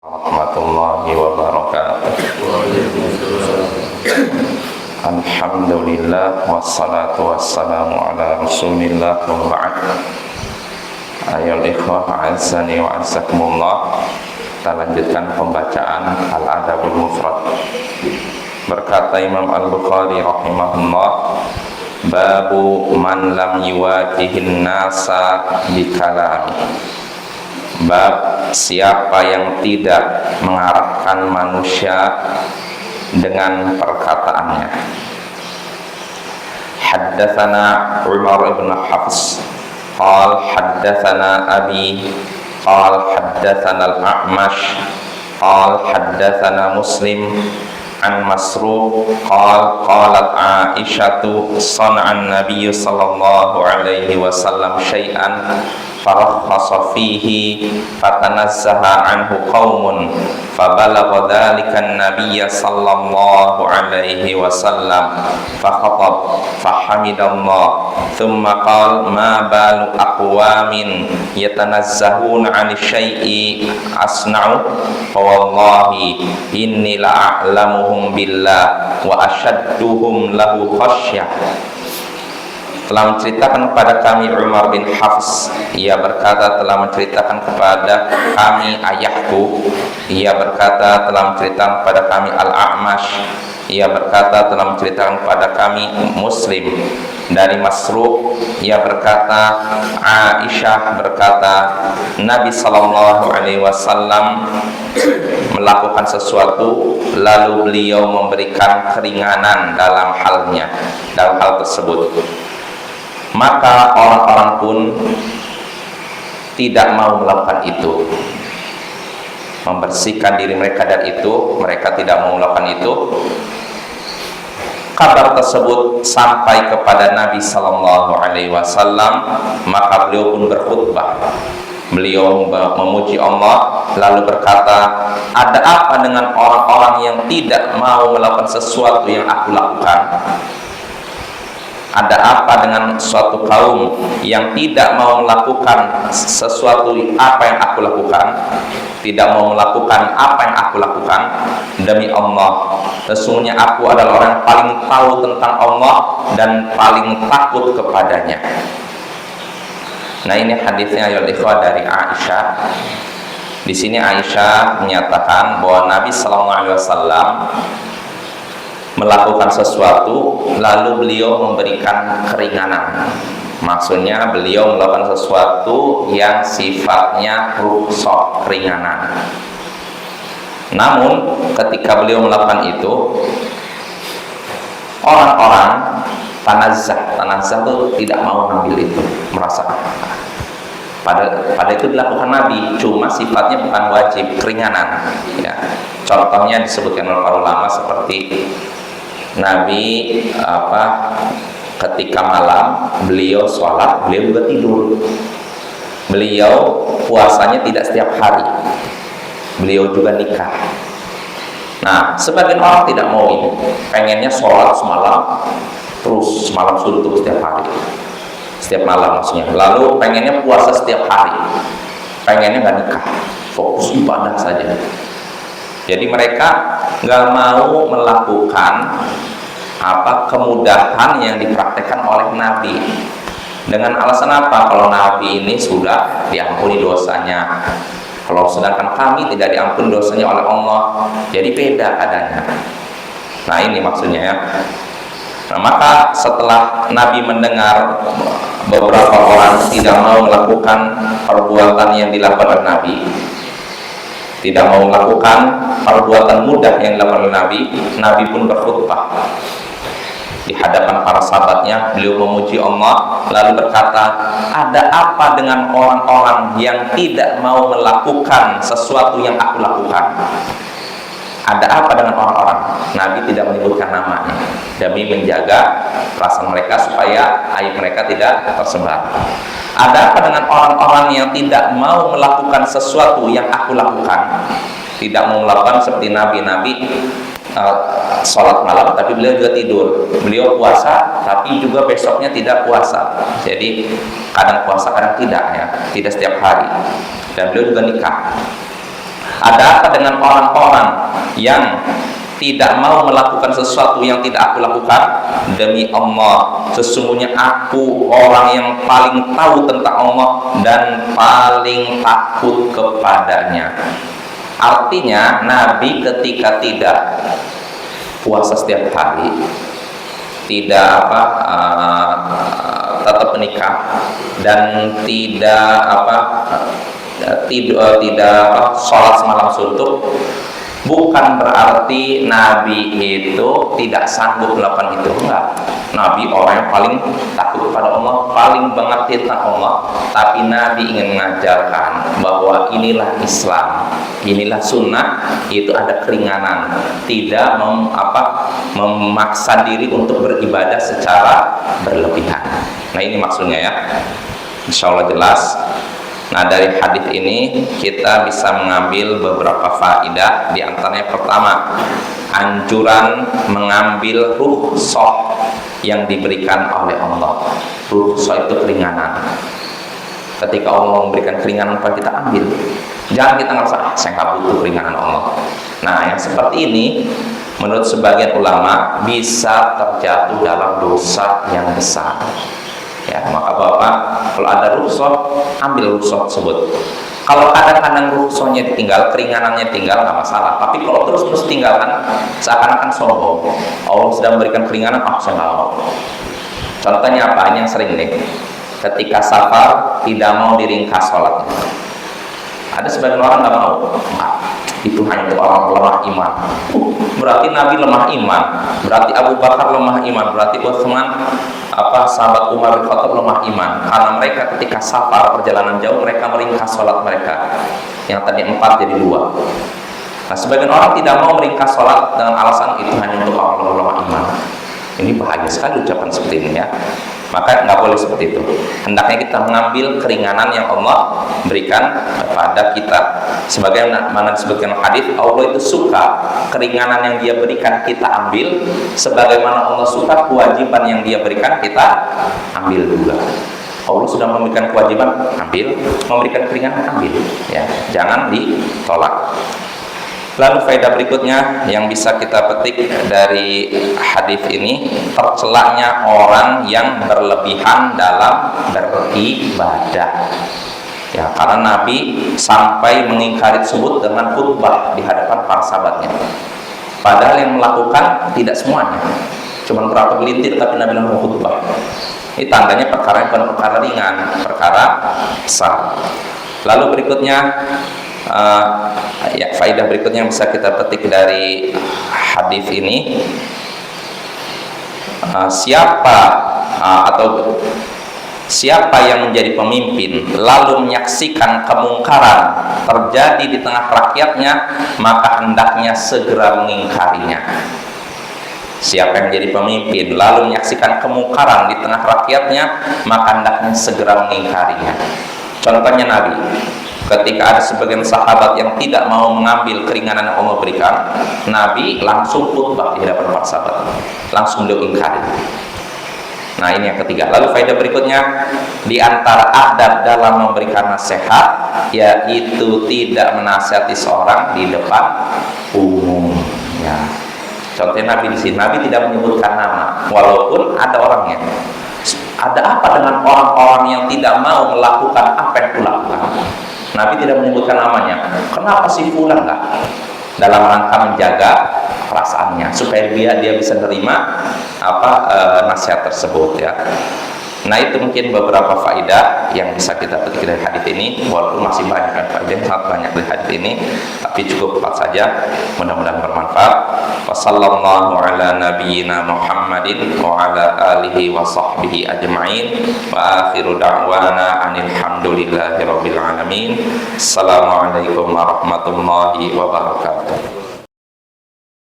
Warahmatullahi wabarakatuh. Alhamdulillah wassalatu wassalamu ala Rasulillah wa ba'd. Ayyuhal ikhwah a'azzani wa a'azzakumullah. Kita lanjutkan pembacaan Al-Adabul Mufrad. Berkata Imam Al-Bukhari rahimahullah, babu man lam yuwajihin nasa bikalami. Bab siapa yang tidak mengarahkan manusia dengan perkataannya. Haddatsana Umar ibn Hafs qal haddatsana abi qal haddatsana al-A'mash qal haddatsana Muslim an Masruq qal qalat Aisyatu sana'an Nabiy sallallahu alaihi wasallam syai'an farakhasa fihi fatanazzaha anhu qaumun fabalagha dhalika an-nabiy sallallahu alaihi wasallam fakhatab fahamidallah thumma qala ma balu aqwamin yatanazzahuna 'ani syai'i asna'u fa wallahi inni la'alamuhum billah wa ashadduhum lahu khasyah. Telah menceritakan kepada kami Umar bin Hafs, ia berkata telah menceritakan kepada kami ayahku, ia berkata telah menceritakan kepada kami Al-A'mash, ia berkata telah menceritakan kepada kami Muslim dari Masruq, ia berkata Aisyah berkata Nabi sallallahu alaihi wasallam melakukan sesuatu lalu beliau memberikan keringanan dalam hal tersebut, maka orang-orang pun tidak mau melakukan itu, membersihkan diri mereka dari itu. Mereka tidak mau melakukan itu. Kabar tersebut sampai kepada Nabi sallallahu alaihi wasallam, maka beliau pun berkhutbah. Beliau memuji Allah lalu berkata, ada apa dengan orang-orang yang tidak mau melakukan sesuatu yang aku lakukan? Ada apa dengan suatu kaum yang tidak mau melakukan sesuatu apa yang aku lakukan? Tidak mau melakukan apa yang aku lakukan? Demi Allah, sesungguhnya aku adalah orang yang paling tahu tentang Allah dan paling takut kepadanya. Nah, ini hadisnya ya ikhwah dari Aisyah. Di sini Aisyah menyatakan bahwa Nabi sallallahu alaihi wasallam melakukan sesuatu lalu beliau memberikan keringanan. Maksudnya beliau melakukan sesuatu yang sifatnya rukhsah, keringanan. Namun ketika beliau melakukan itu, orang-orang tanazah itu tidak mau mengambil itu, merasa pada itu dilakukan Nabi, cuma sifatnya bukan wajib, keringanan ya. Contohnya disebutkan oleh para ulama seperti Nabi ketika malam beliau sholat, beliau juga tidur. Beliau puasanya tidak setiap hari, beliau juga nikah. Nah, sebagian orang tidak mau ini, pengennya sholat semalam terus, semalam suntuk setiap hari, setiap malam maksudnya. Lalu pengennya puasa setiap hari, pengennya nggak nikah, fokus ibadah saja. Jadi mereka nggak mau melakukan kemudahan yang dipraktekkan oleh Nabi. Dengan alasan apa? Kalau Nabi ini sudah diampuni dosanya, kalau sedangkan kami tidak diampuni dosanya oleh Allah, jadi beda adanya. Nah, ini maksudnya ya. Nah, maka setelah Nabi mendengar beberapa orang tidak mau melakukan perbuatan yang dilakukan oleh Nabi, tidak mau melakukan perbuatan mudah yang dilakukan oleh Nabi, Nabi pun berkhutbah di hadapan para sahabatnya. Beliau memuji Allah lalu berkata, ada apa dengan orang-orang yang tidak mau melakukan sesuatu yang aku lakukan? Ada apa dengan orang-orang? Nabi tidak menyebutkan namanya demi menjaga perasaan mereka supaya aib mereka tidak tersebar. Ada apa dengan orang-orang yang tidak mau melakukan sesuatu yang aku lakukan? Tidak mau melakukan seperti Nabi sholat malam tapi beliau juga tidur, beliau puasa tapi juga besoknya tidak puasa. Jadi kadang puasa kadang tidak ya, tidak setiap hari. Dan beliau juga nikah. Ada apa dengan orang-orang yang tidak mau melakukan sesuatu yang tidak aku lakukan? Demi Allah, sesungguhnya aku orang yang paling tahu tentang Allah dan paling takut kepadanya. Artinya Nabi ketika tidak puasa setiap hari, tidak tetap menikah, dan tidak sholat semalam suntuk, bukan berarti Nabi itu tidak sanggup melakukan itu. Enggak. Nabi orang yang paling takut kepada Allah, paling mengerti tentang Allah, tapi Nabi ingin mengajarkan bahwa inilah Islam, inilah sunnah, itu ada keringanan, tidak memaksa diri untuk beribadah secara berlebihan. Nah, ini maksudnya ya. Insya Allah jelas. Nah, dari hadis ini kita bisa mengambil beberapa faedah. Di antaranya pertama, anjuran mengambil rukhsah yang diberikan oleh Allah. Rukhsah itu keringanan. Ketika Allah memberikan keringanan, maka kita ambil. Jangan kita ngerasa saya nggak butuh keringanan Allah. Nah, yang seperti ini menurut sebagian ulama bisa terjatuh dalam dosa yang besar. Ya, maka Bapak kalau ada rukhsah, ambil rukhsah tersebut. Kalau kadang-kadang rukhsahnya ditinggal, keringanannya tinggal, nggak masalah. Tapi kalau terus tinggalkan, seakan-akan sombong. Allah sudah memberikan keringanan, saya nggak mau. Contohnya apa? Ini yang sering nih. Ketika safar tidak mau diringkas sholatnya. Ada sebagian orang nggak mau. Itu hanya untuk orang lemah iman. Berarti Nabi lemah iman, berarti Abu Bakar lemah iman, berarti Utsman, sahabat Umar bin Khattab lemah iman. Karena mereka ketika safar perjalanan jauh, mereka meringkas sholat mereka yang tadi 4 jadi 2. Nah, sebagian orang tidak mau meringkas sholat dengan alasan itu hanya untuk orang lemah iman. Ini bahaya sekali ucapan seperti ini ya. Maka nggak boleh seperti itu. Hendaknya kita mengambil keringanan yang Allah berikan kepada kita. Sebagaimana disebutkan hadis, Allah itu suka keringanan yang Dia berikan kita ambil, sebagaimana Allah suka kewajiban yang Dia berikan kita ambil juga. Allah sudah memberikan kewajiban, ambil, memberikan keringanan, ambil. Ya, jangan ditolak. Lalu faedah berikutnya yang bisa kita petik dari hadis ini, tercelaknya orang yang berlebihan dalam beribadah. Ya, karena Nabi sampai mengingkari tersebut dengan khutbah di hadapan para sahabatnya. Padahal yang melakukan tidak semuanya, cuma berapa gelintir, tapi Nabi langsung khutbah. Ini tandanya perkara yang bukan perkara ringan, perkara besar. Lalu berikutnya, faedah berikutnya yang bisa kita petik dari hadis ini, siapa yang menjadi pemimpin lalu menyaksikan kemungkaran terjadi di tengah rakyatnya, maka hendaknya segera mengingkarinya. Siapa yang menjadi pemimpin lalu menyaksikan kemungkaran di tengah rakyatnya, maka hendaknya segera mengingkarinya. Contohnya Nabi, ketika ada sebagian sahabat yang tidak mau mengambil keringanan yang Allah berikan, Nabi langsung khutbah di hadapan para sahabat, langsung beliau ingkari. Nah, ini yang ketiga. Lalu faedah berikutnya, di antara adab dalam memberikan nasihat, yaitu tidak menasihati seorang di depan umum. Ya. Contohnya Nabi di sini, Nabi tidak menyebutkan nama, walaupun ada orangnya. Ada apa dengan orang-orang yang tidak mau melakukan apa yang kulakukan? Nabi tidak menyebutkan namanya. Kenapa si fulan enggak? Dalam rangka menjaga perasaannya supaya dia bisa terima nasihat tersebut ya. Nah, itu mungkin beberapa faedah yang bisa kita petik dari hadis ini, walaupun masih banyak faedah, sangat banyak dari hadis ini, tapi cukup 4 saja. Mudah-mudahan bermanfaat. Wassallallahu ala nabiyyina Muhammadin wa ala alihi wa sahbihi ajma'in. Wa akhiru da'wana anil hamdulillahi rabbil alamin. Assalamualaikum warahmatullahi wabarakatuh.